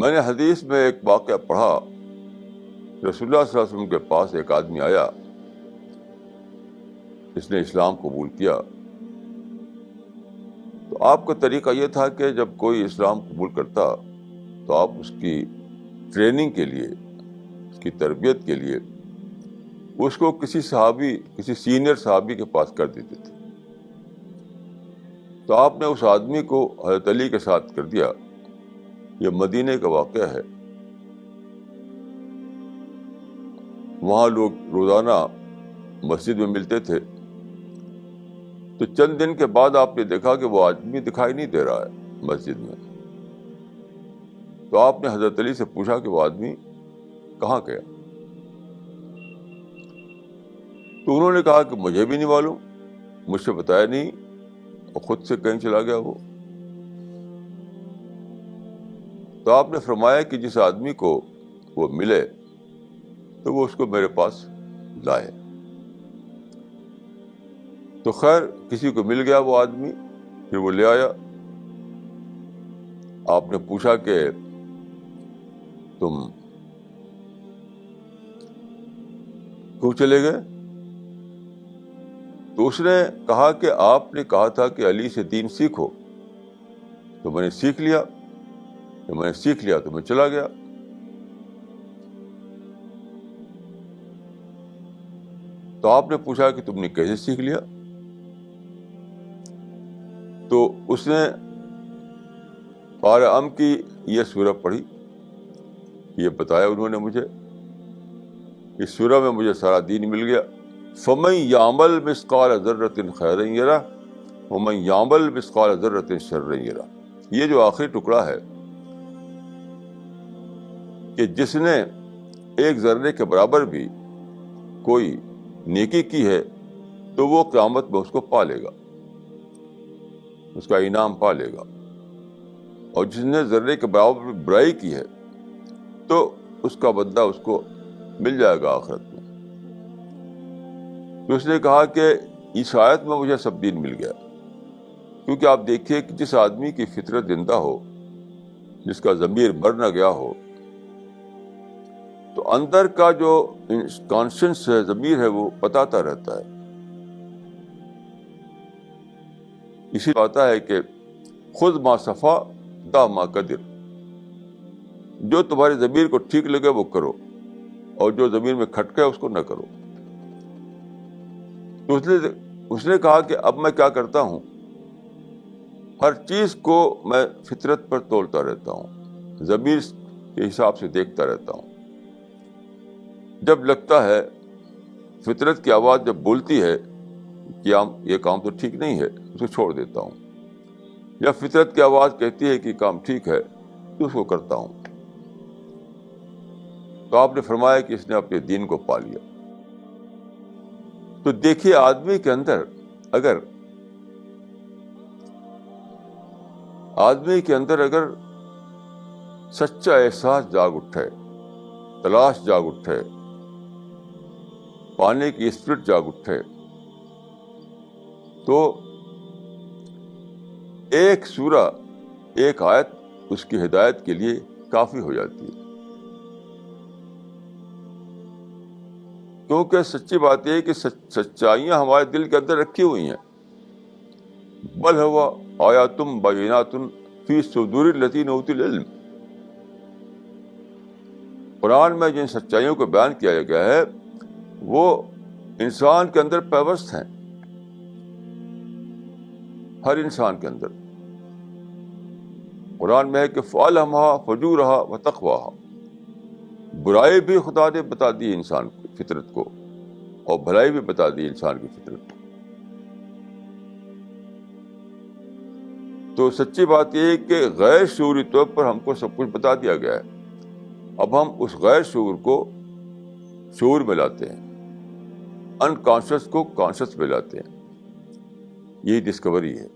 میں نے حدیث میں ایک واقعہ پڑھا. رسول اللہ صلی اللہ علیہ وسلم کے پاس ایک آدمی آیا, اس نے اسلام قبول کیا. تو آپ کا طریقہ یہ تھا کہ جب کوئی اسلام قبول کرتا تو آپ اس کی ٹریننگ کے لیے, اس کی تربیت کے لیے اس کو کسی صحابی, کسی سینئر صحابی کے پاس کر دیتے تھے. تو آپ نے اس آدمی کو حضرت علی کے ساتھ کر دیا. یہ مدینے کا واقعہ ہے. وہاں لوگ روزانہ مسجد میں ملتے تھے. تو چند دن کے بعد آپ نے دیکھا کہ وہ آدمی دکھائی نہیں دے رہا ہے مسجد میں. تو آپ نے حضرت علی سے پوچھا کہ وہ آدمی کہاں گیا؟ تو انہوں نے کہا کہ مجھے بھی نہیں معلوم, مجھ سے بتایا نہیں, اور خود سے کہیں چلا گیا وہ. تو آپ نے فرمایا کہ جس آدمی کو وہ ملے تو وہ اس کو میرے پاس لائے. تو خیر کسی کو مل گیا وہ آدمی, پھر وہ لے آیا. آپ نے پوچھا کہ تم کیوں چلے گئے؟ تو اس نے کہا کہ آپ نے کہا تھا کہ علی سے دین سیکھو, تو میں نے سیکھ لیا. تو میں نے سیکھ لیا تو میں چلا گیا. تو آپ نے پوچھا کہ تم نے کیسے سیکھ لیا؟ تو اس نے پارہ کی یہ سورہ پڑھی, یہ بتایا انہوں نے مجھے. اس سورہ میں مجھے سارا دین مل گیا. فَمَن يَعْمَلْ مِثْقَالَ ذَرَّةٍ خَيْرًا يَرَهُ وَمَن يَعْمَلْ مِثْقَالَ ذَرَّةٍ شَرًّا يَرَهُ. یہ جو آخری ٹکڑا ہے کہ جس نے ایک ذرے کے برابر بھی کوئی نیکی کی ہے تو وہ قیامت میں اس کو پا لے گا, اس کا انعام پا لے گا. اور جس نے ذرے کے برابر برائی کی ہے تو اس کا بدلہ اس کو مل جائے گا آخرت میں. تو اس نے کہا کہ اس آیت میں مجھے سب دین مل گیا. کیونکہ آپ دیکھیے کہ جس آدمی کی فطرت زندہ ہو, جس کا ضمیر مر نہ گیا ہو, تو اندر کا جو کانشنس ہے, ضمیر ہے, وہ بتاتا رہتا ہے. اسی آتا ہے کہ خود ما صفا دا ما قدر. جو تمہارے ضمیر کو ٹھیک لگے وہ کرو, اور جو ضمیر میں کھٹکے اس کو نہ کرو. تو اس نے کہا کہ اب میں کیا کرتا ہوں, ہر چیز کو میں فطرت پر تولتا رہتا ہوں, ضمیر کے حساب سے دیکھتا رہتا ہوں. جب لگتا ہے فطرت کی آواز جب بولتی ہے کہ یہ کام تو ٹھیک نہیں ہے, اس کو چھوڑ دیتا ہوں. یا فطرت کی آواز کہتی ہے کہ کام ٹھیک ہے تو اس کو کرتا ہوں. تو آپ نے فرمایا کہ اس نے اپنے دین کو پا لیا. تو دیکھیے آدمی کے اندر اگر سچا احساس جاگ اٹھے, تلاش جاگ اٹھے, پانے کی اسپرٹ جاگ اٹھے, تو ایک سورہ, ایک آیت اس کی ہدایت کے لیے کافی ہو جاتی ہے. کیونکہ سچی بات یہ ہے کہ سچائیاں ہمارے دل کے اندر رکھی ہوئی ہیں. بل ہوا آیاتم بینات فی صدور الذین اوتوا العلم. قرآن میں جن سچائیوں کو بیان کیا گیا ہے وہ انسان کے اندر پیوست ہیں, ہر انسان کے اندر. قرآن میں ہے کہ فَأَلْهَمَهَا فُجُورَهَا وَتَقْوَاهَا. برائی بھی خدا نے بتا دی انسان کی فطرت کو, اور بھلائی بھی بتا دی انسان کی فطرت کو. تو سچی بات یہ ہے کہ غیر شعوری طور پر ہم کو سب کچھ بتا دیا گیا ہے. اب ہم اس غیر شعور کو شعور میں لاتے ہیں, انکانشس کو کانشس میں لاتے ہیں. یہی ڈسکوری ہے.